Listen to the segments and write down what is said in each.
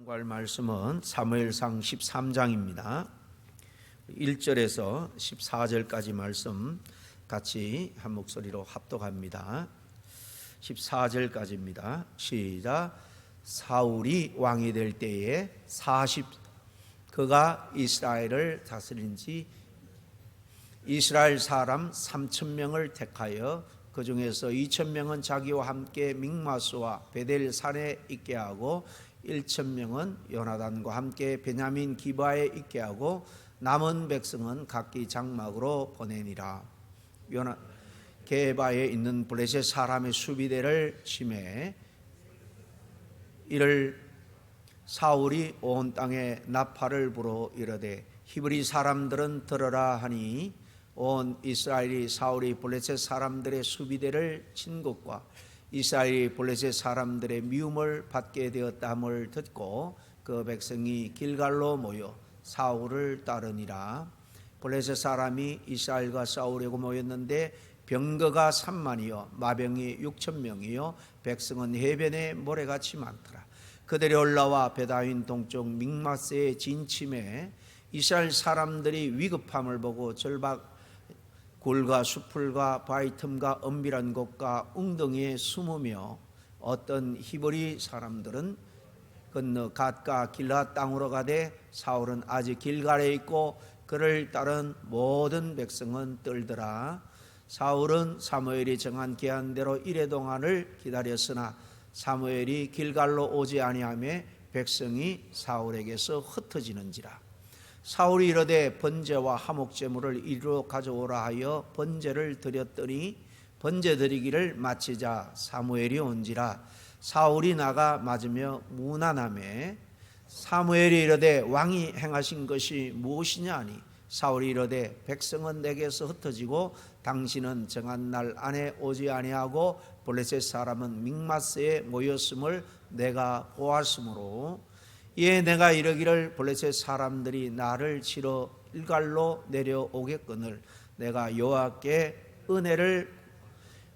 참고할 말씀은 사무엘상 13장입니다. 1절에서 14절까지 말씀 같이 한 목소리로 합독합니다. 14절까지입니다. 시작. 사울이 왕이 될 때에 그가 이스라엘을 다스린 지 이스라엘 사람 3,000명을 택하여 그 중에서 2,000명은 자기와 함께 믹마스와 베델 산에 있게 하고 1,000명은 요나단과 함께 베냐민 기바에 있게 하고 남은 백성은 각기 장막으로 보내니라. 게바에 있는 블레셋 사람의 수비대를 심해 이를 사울이 온 땅에 나팔을 불어 이르되 히브리 사람들은 들으라 하니 온 이스라엘이 사울이 블레셋 사람들의 수비대를 친 것과 이스라엘이 블레셋 사람들의 미움을 받게 되었다함을 듣고 그 백성이 길갈로 모여 사울을 따르니라. 블레셋 사람이 이스라엘과 싸우려고 모였는데 병거가 3만이요 마병이 6,000명이요 백성은 해변에 모래같이 많더라. 그들이 올라와 베다윈 동쪽 믹마스에 진침해 이스라엘 사람들이 위급함을 보고 절박 굴과 수풀과 바위 틈과 엄밀한 곳과 웅덩이에 숨으며 어떤 히브리 사람들은 건너 갓과 길앗 땅으로 가되 사울은 아직 길갈에 있고 그를 따른 모든 백성은 떨더라. 사울은 사무엘이 정한 기한대로 이레 동안을 기다렸으나 사무엘이 길갈로 오지 아니하며 백성이 사울에게서 흩어지는지라. 사울이 이르되 번제와 화목제물을 이리로 가져오라 하여 번제를 드렸더니 번제 드리기를 마치자 사무엘이 온지라. 사울이 나가 맞으며 무난하매 사무엘이 이르되 왕이 행하신 것이 무엇이냐 하니 사울이 이르되 백성은 내게서 흩어지고 당신은 정한 날 안에 오지 아니하고 블레셋 사람은 믹마스에 모였음을 내가 보았으므로 이에 내가 이르기를 블레셋 사람들이 나를 치러 길갈로 내려오겠거늘 내가 여호와께 은혜를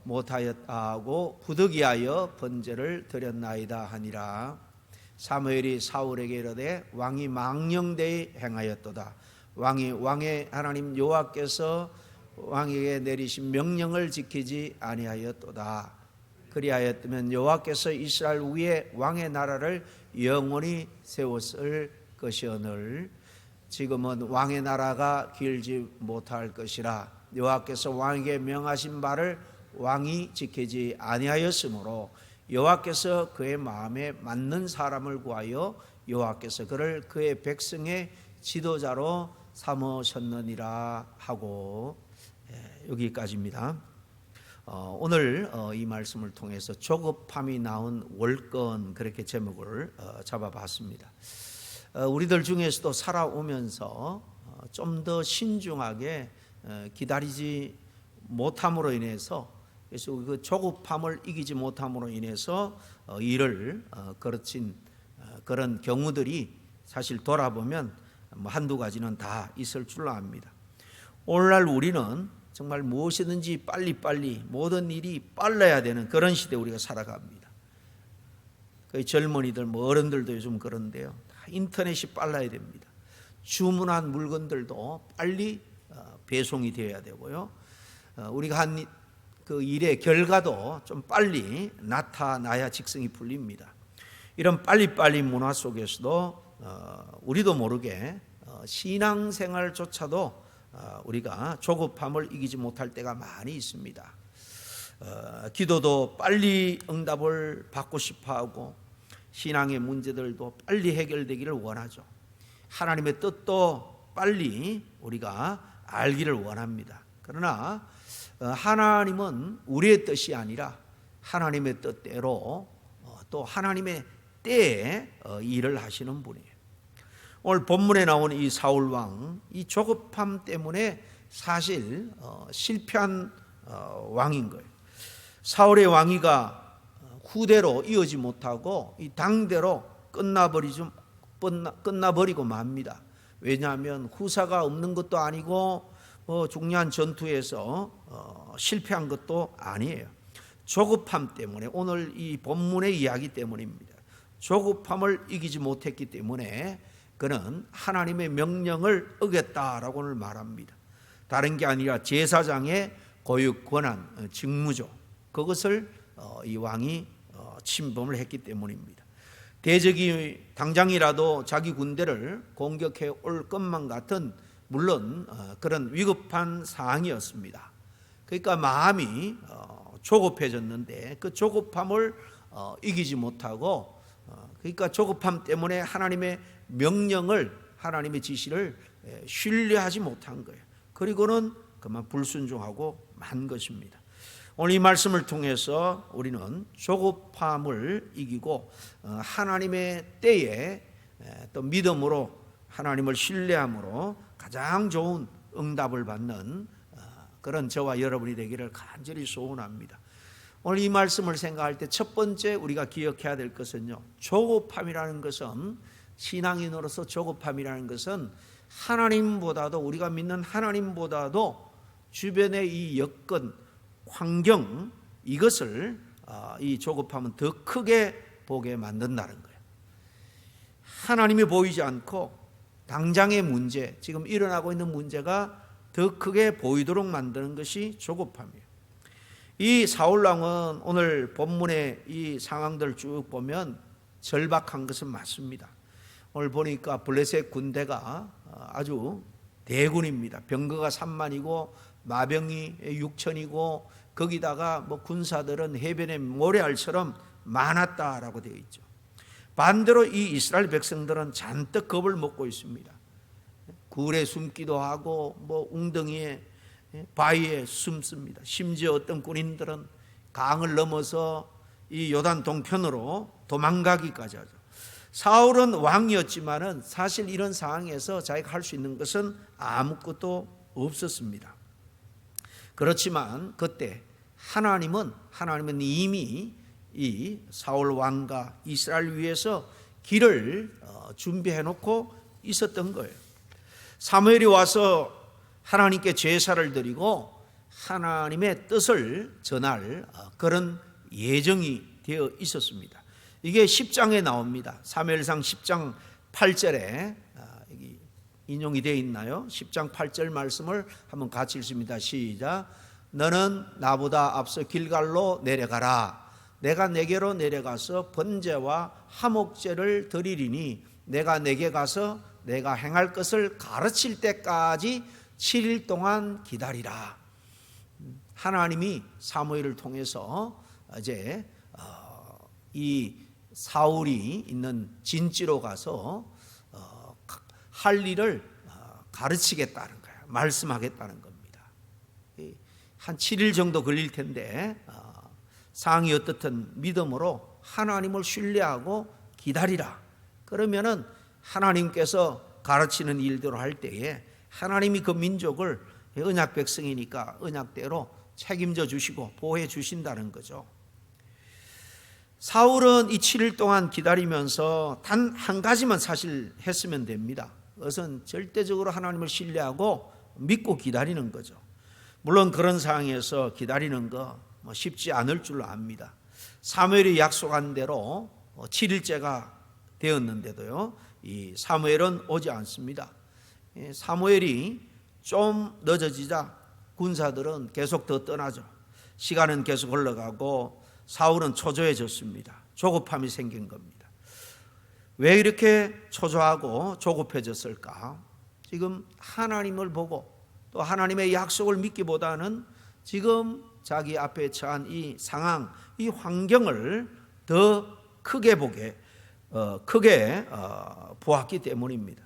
못하였다 하고 부득이하여 번제를 드렸나이다 하니라. 사무엘이 사울에게 이르되 왕이 망령되이 행하였도다. 왕이 왕의 하나님 여호와께서 왕에게 내리신 명령을 지키지 아니하였도다. 그리하였다면 여호와께서 이스라엘 위에 왕의 나라를 영원히 세웠을 것이오늘 지금은 왕의 나라가 길지 못할 것이라. 여호와께서 왕에게 명하신 바를 왕이 지키지 아니하였으므로 여호와께서 그의 마음에 맞는 사람을 구하여 여호와께서 그를 그의 백성의 지도자로 삼으셨느니라 하고 여기까지입니다. 오늘 이 말씀을 통해서 조급함이 나온 월권 그렇게 제목을 잡아봤습니다. 우리들 중에서도 살아오면서 좀 더 신중하게 기다리지 못함으로 인해서 그래서 그 조급함을 이기지 못함으로 인해서 일을 거친 그런 경우들이 사실 돌아보면 한두 가지는 다 있을 줄로 압니다. 오늘날 우리는 정말 무엇이든지 빨리빨리 모든 일이 빨라야 되는 그런 시대에 우리가 살아갑니다. 거의 젊은이들 어른들도 요즘 그런데요. 인터넷이 빨라야 됩니다. 주문한 물건들도 빨리 배송이 되어야 되고요. 우리가 한 그 일의 결과도 좀 빨리 나타나야 직성이 풀립니다. 이런 빨리빨리 문화 속에서도 우리도 모르게 신앙생활조차도 우리가 조급함을 이기지 못할 때가 많이 있습니다. 기도도 빨리 응답을 받고 싶어하고 신앙의 문제들도 빨리 해결되기를 원하죠. 하나님의 뜻도 빨리 우리가 알기를 원합니다. 그러나 하나님은 우리의 뜻이 아니라 하나님의 뜻대로 또 하나님의 때에 일을 하시는 분이에요. 오늘 본문에 나온 이 사울왕, 이 조급함 때문에 사실 실패한 왕인 거예요. 사울의 왕위가 후대로 이어지 못하고 이 당대로 끝나버리고 맙니다. 왜냐하면 후사가 없는 것도 아니고 중요한 전투에서 실패한 것도 아니에요. 조급함 때문에 오늘 이 본문의 이야기 때문입니다. 조급함을 이기지 못했기 때문에 그는 하나님의 명령을 어겼다라고 오늘 말합니다. 다른 게 아니라 제사장의 고유 권한, 직무죠. 그것을 이 왕이 침범을 했기 때문입니다. 대적이 당장이라도 자기 군대를 공격해 올 것만 같은, 물론 그런 위급한 상황이었습니다. 그러니까 마음이 조급해졌는데 그 조급함을 이기지 못하고, 그러니까 조급함 때문에 하나님의 명령을, 하나님의 지시를 신뢰하지 못한 거예요. 그리고는 그만 불순종하고 만 것입니다. 오늘 이 말씀을 통해서 우리는 조급함을 이기고 하나님의 때에 또 믿음으로 하나님을 신뢰함으로 가장 좋은 응답을 받는 그런 저와 여러분이 되기를 간절히 소원합니다. 오늘 이 말씀을 생각할 때 첫 번째 우리가 기억해야 될 것은요, 조급함이라는 것은, 신앙인으로서 조급함이라는 것은 하나님보다도, 우리가 믿는 하나님보다도 주변의 이 여건, 환경, 이것을 이 조급함은 더 크게 보게 만든다는 거예요. 하나님이 보이지 않고 당장의 문제, 지금 일어나고 있는 문제가 더 크게 보이도록 만드는 것이 조급함이에요. 이 사울왕은 오늘 본문의 이 상황들을 쭉 보면 절박한 것은 맞습니다. 오늘 보니까 블레셋 군대가 아주 대군입니다. 병거가 3만이고 마병이 6천이고 거기다가 뭐 군사들은 해변의 모래알처럼 많았다라고 되어 있죠. 반대로 이 이스라엘 백성들은 잔뜩 겁을 먹고 있습니다. 굴에 숨기도 하고 뭐 웅덩이에, 바위에 숨습니다. 심지어 어떤 군인들은 강을 넘어서 이 요단 동편으로 도망가기까지 하죠. 사울은 왕이었지만은 사실 이런 상황에서 자기가 할 수 있는 것은 아무것도 없었습니다. 그렇지만 그때 하나님은 이미 이 사울 왕과 이스라엘 위해서 길을 준비해 놓고 있었던 거예요. 사무엘이 와서 하나님께 제사를 드리고 하나님의 뜻을 전할 그런 예정이 되어 있었습니다. 이게 10장에 나옵니다. 사무엘상 10장 8절에 인용이 되어 있나요? 10장 8절 말씀을 한번 같이 읽습니다. 시작. 너는 나보다 앞서 길갈로 내려가라. 내가 내게로 내려가서 번제와 화목제를 드리리니 내가 내게 가서 내가 행할 것을 가르칠 때까지 7일 동안 기다리라. 하나님이 사무엘을 통해서 이제 이 사울이 있는 진지로 가서 할 일을 가르치겠다는 거예요. 말씀하겠다는 겁니다. 한 7일 정도 걸릴 텐데 상황이 어떻든 믿음으로 하나님을 신뢰하고 기다리라. 그러면은 하나님께서 가르치는 일대로 할 때에 하나님이 그 민족을, 언약 백성이니까 언약대로 책임져 주시고 보호해 주신다는 거죠. 사울은 이 7일 동안 기다리면서 단 한 가지만 사실 했으면 됩니다. 그것은 절대적으로 하나님을 신뢰하고 믿고 기다리는 거죠. 물론 그런 상황에서 기다리는 거 쉽지 않을 줄로 압니다. 사무엘이 약속한 대로 7일째가 되었는데도요, 이 사무엘은 오지 않습니다. 사무엘이 좀 늦어지자 군사들은 계속 더 떠나죠. 시간은 계속 흘러가고 사울은 초조해졌습니다. 조급함이 생긴 겁니다. 왜 이렇게 초조하고 조급해졌을까? 지금 하나님을 보고 또 하나님의 약속을 믿기보다는 지금 자기 앞에 처한 이 상황, 이 환경을 더 크게 보았기 때문입니다.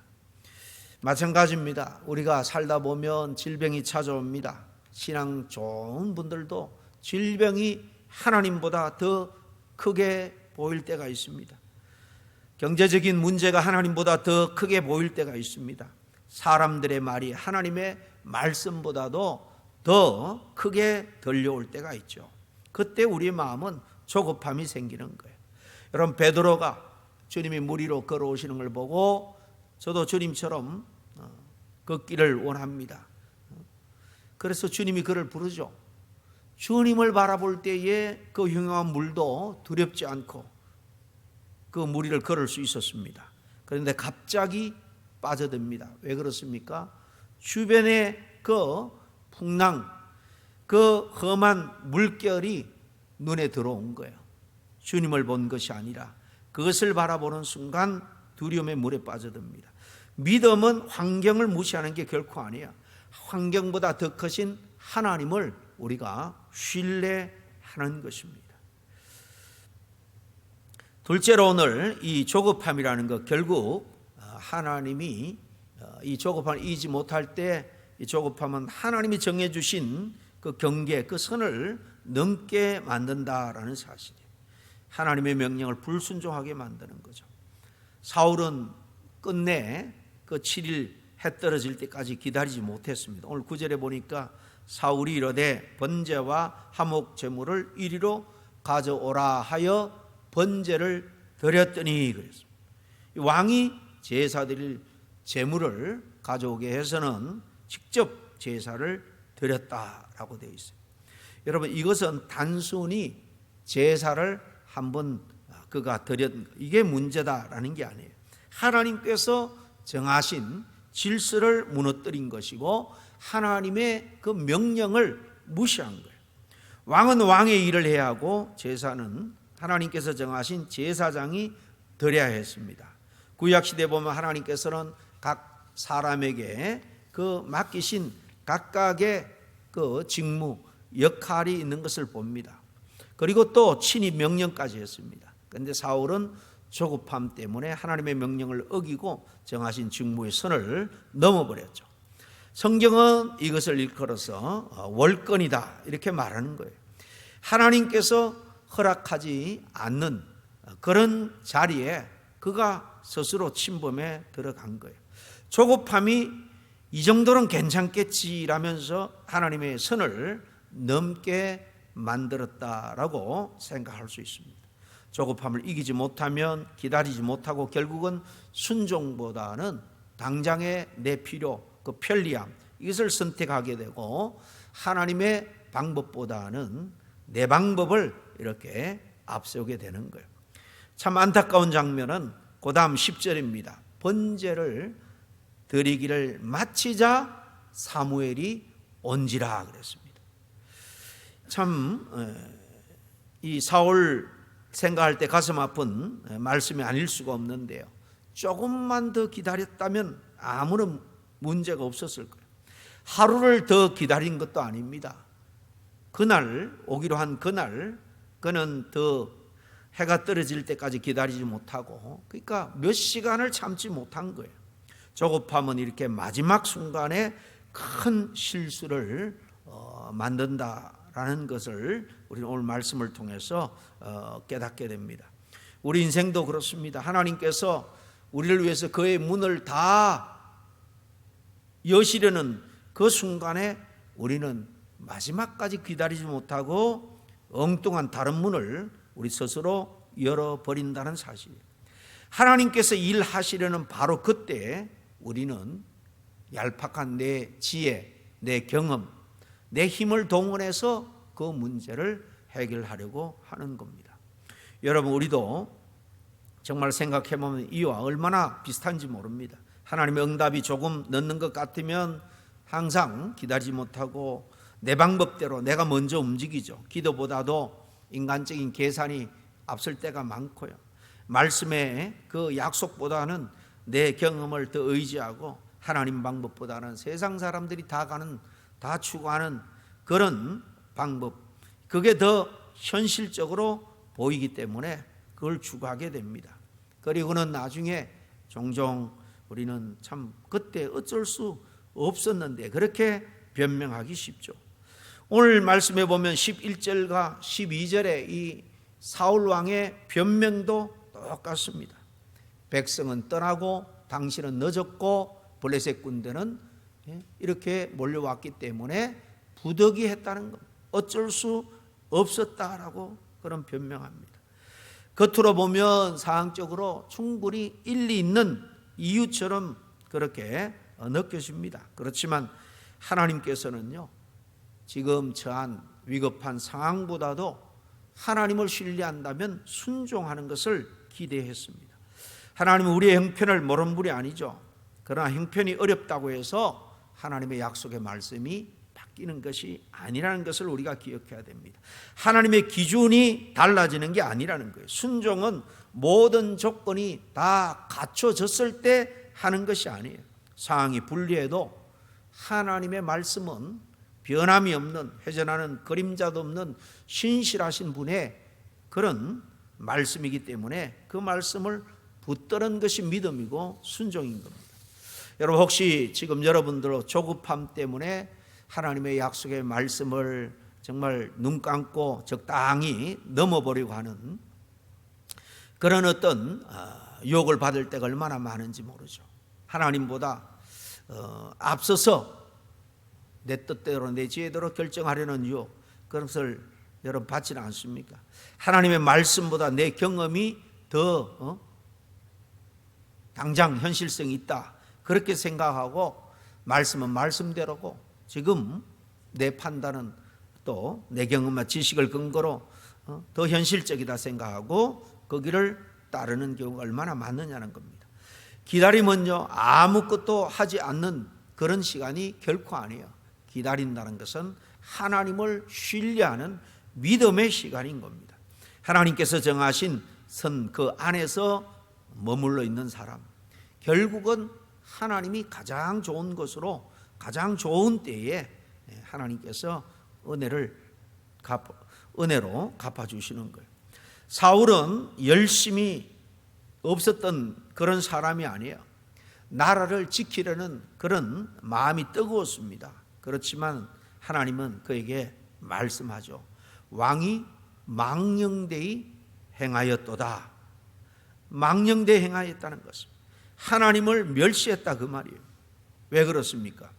마찬가지입니다. 우리가 살다 보면 질병이 찾아옵니다. 신앙 좋은 분들도 질병이 하나님보다 더 크게 보일 때가 있습니다. 경제적인 문제가 하나님보다 더 크게 보일 때가 있습니다. 사람들의 말이 하나님의 말씀보다도 더 크게 들려올 때가 있죠. 그때 우리의 마음은 조급함이 생기는 거예요. 여러분, 베드로가 주님이 물 위로 걸어오시는 걸 보고 저도 주님처럼 걷기를 원합니다. 그래서 주님이 그를 부르죠. 주님을 바라볼 때에 그 흉흉한 물도 두렵지 않고 그 무리를 걸을 수 있었습니다. 그런데 갑자기 빠져듭니다. 왜 그렇습니까? 주변의 그 풍랑, 그 험한 물결이 눈에 들어온 거예요. 주님을 본 것이 아니라 그것을 바라보는 순간 두려움의 물에 빠져듭니다. 믿음은 환경을 무시하는 게 결코 아니에요. 환경보다 더 크신 하나님을 우리가 신뢰하는 것입니다. 둘째로 오늘 이 조급함이라는 것, 결국 하나님이 이 조급함을 이기지 못할 때 이 조급함은 하나님이 정해주신 그 경계, 그 선을 넘게 만든다라는 사실이에요. 하나님의 명령을 불순종하게 만드는 거죠. 사울은 끝내 그 7일 해 떨어질 때까지 기다리지 못했습니다. 오늘 9절에 보니까 사울이 이르되 번제와 화목 제물을 이리로 가져오라 하여 번제를 드렸더니 그랬습니다. 왕이 제사 드릴 제물을 가져오게 해서는 직접 제사를 드렸다라고 되어 있어요. 여러분, 이것은 단순히 제사를 한번 그가 드렸, 이게 문제다라는 게 아니에요. 하나님께서 정하신 질서를 무너뜨린 것이고 하나님의 그 명령을 무시한 거예요. 왕은 왕의 일을 해야 하고 제사는 하나님께서 정하신 제사장이 드려야 했습니다. 구약시대에 보면 하나님께서는 각 사람에게 그 맡기신 각각의 그 직무, 역할이 있는 것을 봅니다. 그리고 또 친히 명령까지 했습니다. 그런데 사울은 조급함 때문에 하나님의 명령을 어기고 정하신 직무의 선을 넘어버렸죠. 성경은 이것을 일컬어서 월권이다 이렇게 말하는 거예요. 하나님께서 허락하지 않는 그런 자리에 그가 스스로 침범해 들어간 거예요. 조급함이 이 정도는 괜찮겠지라면서 하나님의 선을 넘게 만들었다라고 생각할 수 있습니다. 조급함을 이기지 못하면 기다리지 못하고 결국은 순종보다는 당장의 내 필요, 그 편리함, 이것을 선택하게 되고 하나님의 방법보다는 내 방법을 이렇게 앞세우게 되는 거예요. 참 안타까운 장면은 그 다음 10절입니다. 번제를 드리기를 마치자 사무엘이 온지라 그랬습니다. 참 이 사울 생각할 때 가슴 아픈 말씀이 아닐 수가 없는데요. 조금만 더 기다렸다면 아무런 문제가 없었을 거예요. 하루를 더 기다린 것도 아닙니다. 그날 오기로 한 그날 그는 더 해가 떨어질 때까지 기다리지 못하고, 그러니까 몇 시간을 참지 못한 거예요. 조급함은 이렇게 마지막 순간에 큰 실수를 만든다라는 것을 우리는 오늘 말씀을 통해서 깨닫게 됩니다. 우리 인생도 그렇습니다. 하나님께서 우리를 위해서 그의 문을 다 여시려는 그 순간에 우리는 마지막까지 기다리지 못하고 엉뚱한 다른 문을 우리 스스로 열어버린다는 사실이에요. 하나님께서 일하시려는 바로 그때 우리는 얄팍한 내 지혜, 내 경험, 내 힘을 동원해서 그 문제를 해결하려고 하는 겁니다. 여러분, 우리도 정말 생각해보면 이와 얼마나 비슷한지 모릅니다. 하나님의 응답이 조금 늦는 것 같으면 항상 기다리지 못하고 내 방법대로 내가 먼저 움직이죠. 기도보다도 인간적인 계산이 앞설 때가 많고요. 말씀의 그 약속보다는 내 경험을 더 의지하고 하나님 방법보다는 세상 사람들이 다 추구하는 그런 방법, 그게 더 현실적으로 보이기 때문에 그걸 추구하게 됩니다. 그리고는 나중에 종종 우리는 참 그때 어쩔 수 없었는데 그렇게 변명하기 쉽죠. 오늘 말씀해 보면 11절과 12절에 이 사울 왕의 변명도 똑같습니다. 백성은 떠나고 당신은 늦었고 블레셋 군대는 이렇게 몰려왔기 때문에 부득이했다는 것, 어쩔 수 없었다라고 그런 변명합니다. 겉으로 보면 상황적으로 충분히 일리 있는 이유처럼 그렇게 느껴집니다. 그렇지만 하나님께서는요, 지금 처한 위급한 상황보다도 하나님을 신뢰한다면 순종하는 것을 기대했습니다. 하나님은 우리의 형편을 모르는 분이 아니죠. 그러나 형편이 어렵다고 해서 하나님의 약속의 말씀이 바뀌는 것이 아니라는 것을 우리가 기억해야 됩니다. 하나님의 기준이 달라지는 게 아니라는 거예요. 순종은 모든 조건이 다 갖춰졌을 때 하는 것이 아니에요. 상황이 불리해도 하나님의 말씀은 변함이 없는, 회전하는 그림자도 없는 신실하신 분의 그런 말씀이기 때문에 그 말씀을 붙드는 것이 믿음이고 순종인 겁니다. 여러분, 혹시 지금 여러분들 조급함 때문에 하나님의 약속의 말씀을 정말 눈 감고 적당히 넘어버리고 하는 그런 어떤 유혹을 받을 때가 얼마나 많은지 모르죠. 하나님보다 앞서서 내 뜻대로 내 지혜대로 결정하려는 유혹, 그런 것을 여러분 받지는 않습니까? 하나님의 말씀보다 내 경험이 더 당장 현실성이 있다, 그렇게 생각하고 말씀은 말씀대로고 지금 내 판단은 또 내 경험과 지식을 근거로 더 현실적이다 생각하고 거기를 따르는 경우가 얼마나 많느냐는 겁니다. 기다림은요, 아무것도 하지 않는 그런 시간이 결코 아니에요. 기다린다는 것은 하나님을 신뢰하는 믿음의 시간인 겁니다. 하나님께서 정하신 선 그 안에서 머물러 있는 사람, 결국은 하나님이 가장 좋은 것으로 가장 좋은 때에 하나님께서 은혜로 갚아주시는 거예요. 사울은 열심히 없었던 그런 사람이 아니에요. 나라를 지키려는 그런 마음이 뜨거웠습니다. 그렇지만 하나님은 그에게 말씀하죠. 왕이 망령되이 행하였도다. 망령되이 행하였다는 것은 하나님을 멸시했다, 그 말이에요. 왜 그렇습니까?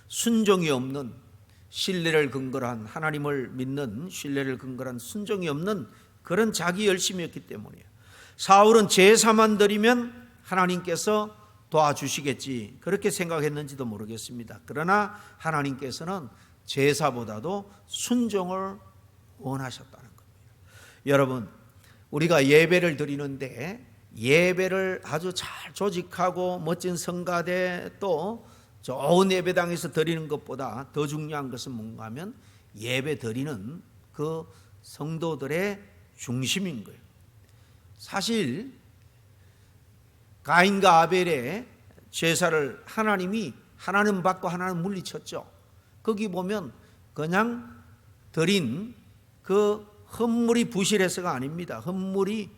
순종이 없는, 신뢰를 근거로 한, 하나님을 믿는 신뢰를 근거로 한 순종이 없는 그런 자기 열심이었기 때문이에요. 사울은 제사만 드리면 하나님께서 도와주시겠지, 그렇게 생각했는지도 모르겠습니다. 그러나 하나님께서는 제사보다도 순종을 원하셨다는 겁니다. 여러분, 우리가 예배를 드리는데 예배를 아주 잘 조직하고 멋진 성가대 또 좋은 예배당에서 드리는 것보다 더 중요한 것은 뭔가 하면 예배 드리는 그 성도들의 중심인 거예요. 사실 가인과 아벨의 제사를 하나는 받고 하나는 물리쳤죠. 거기 보면 그냥 드린 그 헌물이 부실해서가 아닙니다. 헌물이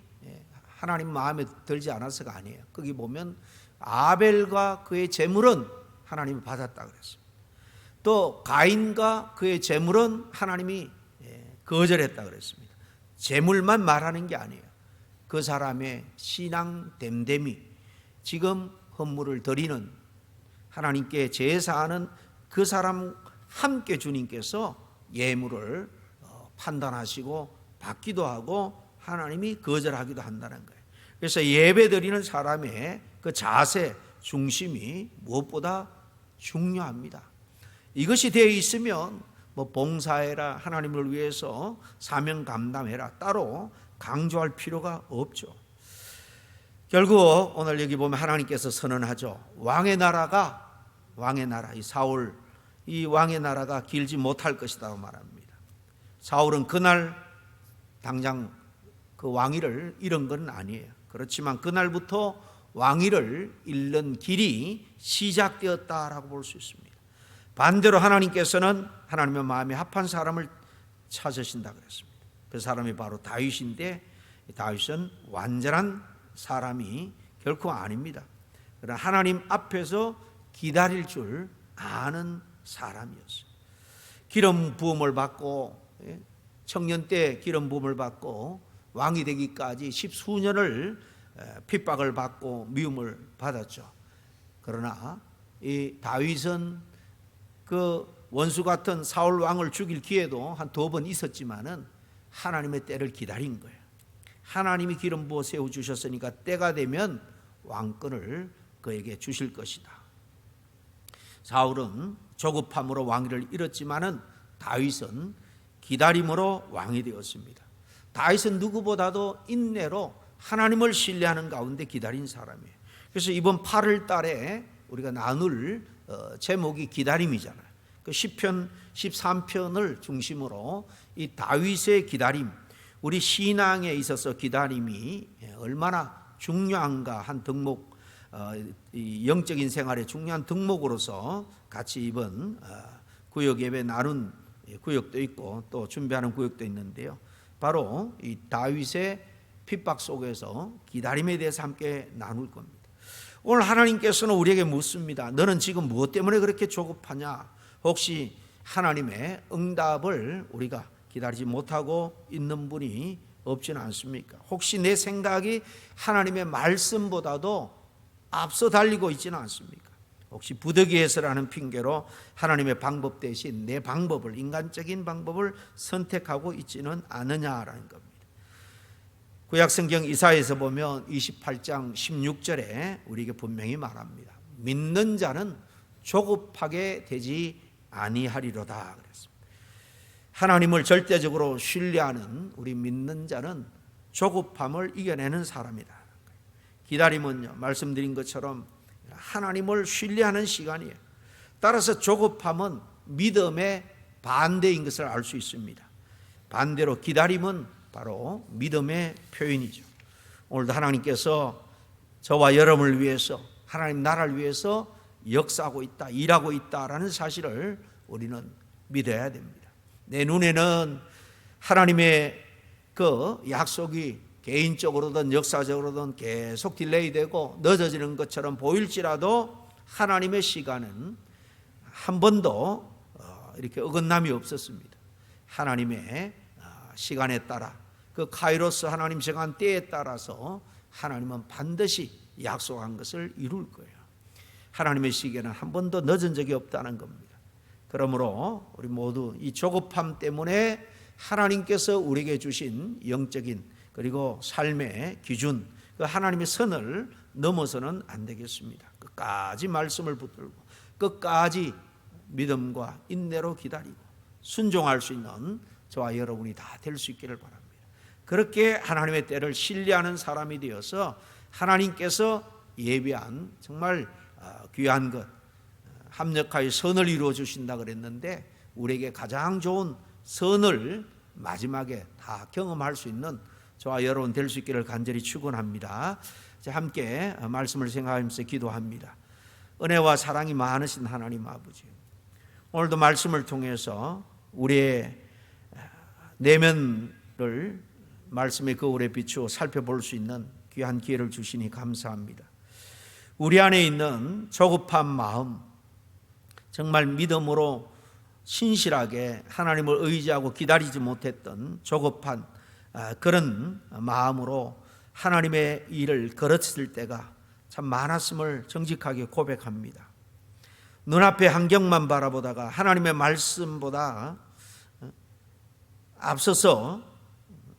하나님 마음에 들지 않아서가 아니에요. 거기 보면 아벨과 그의 제물은 하나님이 받았다 그랬습니다. 또 가인과 그의 제물은 하나님이 거절했다 그랬습니다. 제물만 말하는 게 아니에요. 그 사람의 신앙 됨됨이, 지금 헌물을 드리는, 하나님께 제사하는 그 사람 함께 주님께서 예물을 판단하시고 받기도 하고 하나님이 거절하기도 한다는 거예요. 그래서 예배 드리는 사람의 그 자세, 중심이 무엇보다 중요합니다. 이것이 되어 있으면 뭐 봉사해라, 하나님을 위해서 사명 감당해라, 따로 강조할 필요가 없죠. 결국 오늘 여기 보면 하나님께서 선언하죠. 왕의 나라, 이 사울, 이 왕의 나라가 길지 못할 것이라고 말합니다. 사울은 그날 당장 그 왕위를 잃은 건 아니에요. 그렇지만 그날부터 왕위를 잃는 길이 시작되었다라고 볼 수 있습니다. 반대로 하나님께서는 하나님의 마음에 합한 사람을 찾으신다 그랬습니다. 그 사람이 바로 다윗인데, 다윗은 완전한 사람이 결코 아닙니다. 그러나 하나님 앞에서 기다릴 줄 아는 사람이었어요. 기름 부음을 받고, 청년 때 기름 부음을 받고 왕이 되기까지 10수년을 핍박을 받고 미움을 받았죠. 그러나 이 다윗은 그 원수 같은 사울 왕을 죽일 기회도 한 2번 있었지만은 하나님의 때를 기다린 거예요. 하나님이 기름 부어 세워 주셨으니까 때가 되면 왕권을 그에게 주실 것이다. 사울은 조급함으로 왕위를 잃었지만은 다윗은 기다림으로 왕이 되었습니다. 다윗은 누구보다도 인내로 하나님을 신뢰하는 가운데 기다린 사람이에요. 그래서 이번 8월 달에 우리가 나눌 제목이 기다림이잖아요. 그 시편 13편을 중심으로 이 다윗의 기다림, 우리 신앙에 있어서 기다림이 얼마나 중요한가 한 덕목, 이 영적인 생활의 중요한 덕목으로서 같이 이번 구역 예배 나눈 구역도 있고 또 준비하는 구역도 있는데요. 바로 이 다윗의 핍박 속에서 기다림에 대해서 함께 나눌 겁니다. 오늘 하나님께서는 우리에게 묻습니다. 너는 지금 무엇 때문에 그렇게 조급하냐? 혹시 하나님의 응답을 우리가 기다리지 못하고 있는 분이 없지는 않습니까? 혹시 내 생각이 하나님의 말씀보다도 앞서 달리고 있지는 않습니까? 혹시 부득이해서라는 핑계로 하나님의 방법 대신 내 방법을, 인간적인 방법을 선택하고 있지는 않느냐라는 겁니다. 구약성경 이사야에서 보면 28장 16절에 우리에게 분명히 말합니다. 믿는 자는 조급하게 되지 아니하리로다 그랬습니다. 하나님을 절대적으로 신뢰하는 우리 믿는 자는 조급함을 이겨내는 사람이다. 기다림은요, 말씀드린 것처럼 하나님을 신뢰하는 시간이에요. 따라서 조급함은 믿음의 반대인 것을 알 수 있습니다. 반대로 기다림은 바로 믿음의 표현이죠. 오늘도 하나님께서 저와 여러분을 위해서, 하나님 나라를 위해서 역사하고 있다, 일하고 있다라는 사실을 우리는 믿어야 됩니다. 내 눈에는 하나님의 그 약속이 개인적으로든 역사적으로든 계속 딜레이되고 늦어지는 것처럼 보일지라도 하나님의 시간은 한 번도 이렇게 어긋남이 없었습니다. 하나님의 시간에 따라, 그 카이로스 하나님 시간 때에 따라서 하나님은 반드시 약속한 것을 이룰 거예요. 하나님의 시계는 한 번도 늦은 적이 없다는 겁니다. 그러므로 우리 모두 이 조급함 때문에 하나님께서 우리에게 주신 영적인 그리고 삶의 기준, 그 하나님의 선을 넘어서는 안 되겠습니다. 끝까지 말씀을 붙들고 끝까지 믿음과 인내로 기다리고 순종할 수 있는 저와 여러분이 다 될 수 있기를 바랍니다. 그렇게 하나님의 때를 신뢰하는 사람이 되어서 하나님께서 예비한 정말 귀한 것, 합력하여 선을 이루어 주신다 그랬는데 우리에게 가장 좋은 선을 마지막에 다 경험할 수 있는 저와 여러분 될 수 있기를 간절히 축원합니다. 함께 말씀을 생각하면서 기도합니다. 은혜와 사랑이 많으신 하나님 아버지, 오늘도 말씀을 통해서 우리의 내면을 말씀의 거울에 비추어 살펴볼 수 있는 귀한 기회를 주시니 감사합니다. 우리 안에 있는 조급한 마음, 정말 믿음으로 신실하게 하나님을 의지하고 기다리지 못했던 조급한 그런 마음으로 하나님의 일을 걸었을 때가 참 많았음을 정직하게 고백합니다. 눈앞의 환경만 바라보다가 하나님의 말씀보다 앞서서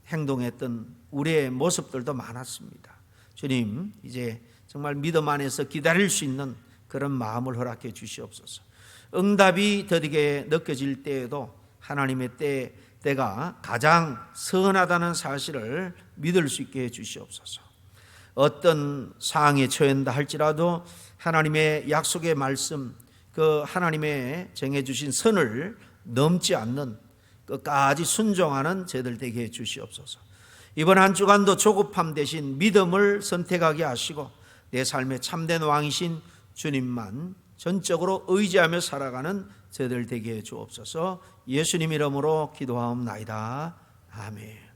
행동했던 우리의 모습들도 많았습니다. 주님, 이제 정말 믿음 안에서 기다릴 수 있는 그런 마음을 허락해 주시옵소서. 응답이 더디게 느껴질 때에도 하나님의 때가 가장 선하다는 사실을 믿을 수 있게 해 주시옵소서. 어떤 상황에 처한다 할지라도 하나님의 약속의 말씀, 그 하나님의 정해주신 선을 넘지 않는 끝까지 순종하는 저희들 되게 해 주시옵소서. 이번 한 주간도 조급함 대신 믿음을 선택하게 하시고 내 삶의 참된 왕이신 주님만 전적으로 의지하며 살아가는 저희들 되게 해 주옵소서. 예수님 이름으로 기도하옵나이다. 아멘.